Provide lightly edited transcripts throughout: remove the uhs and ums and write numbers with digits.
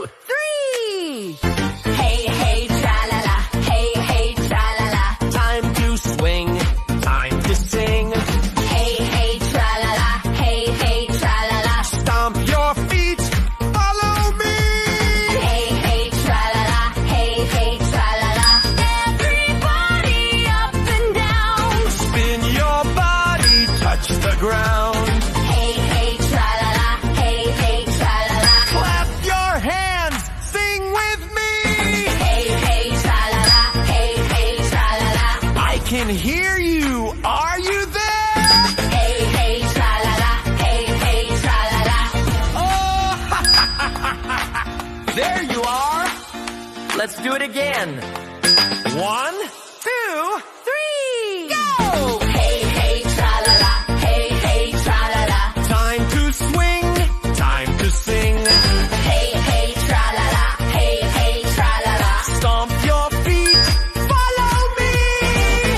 three! Hey, hey, tra-la-la, hey, hey, tra-la-la. Time to swing, time to sing. Hey, hey, tra-la-la, hey, hey, tra-la-la. Stomp your feet, follow me. Hey, hey, tra-la-la, hey, hey, tra-la-la. Everybody up and down. Spin your body, touch the ground. Hey, hey, tra-la-la, hey, hey, tra-la-la. Clap your hands, sing with me. Hey, hey, tra-la-la, hey, hey, tra-la-la. I can hear you, are you there? Hey, hey, tra-la-la, hey, hey, tra-la-la. Oh, there you are. Let's do it again. 1, 2, 3, go! Hey, hey, tra-la-la, hey, hey, tra-la-la. Time to swing, time to sing. Hey, hey, tra-la-la, hey, hey, tra-la-la. Stomp your feet, follow me.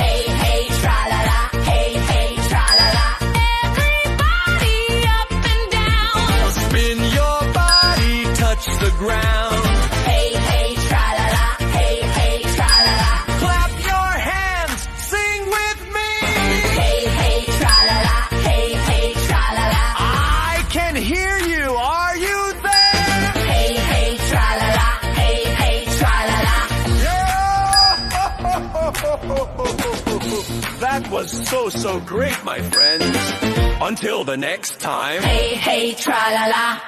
Hey, hey, tra-la-la, hey, hey, tra-la-la. Everybody up and down. Spin your body, touch the ground. Hey, hey, tra-la-la, hey, hey, tra-la-la. Clap your hands, sing with me. Hey, hey, tra-la-la, hey, hey, tra-la-la. I can hear you, are you there? Hey, hey, tra-la-la, hey, hey, tra-la-la. That was so great, my friends. Until the next time. Hey, hey, tra-la-la.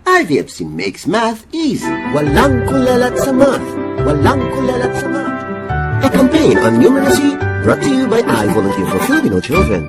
IVFC makes math easy. Walang kulalat sa math. Walang kulalat sa math. A campaign on numeracy brought to you by I Volunteer for Filipino Children.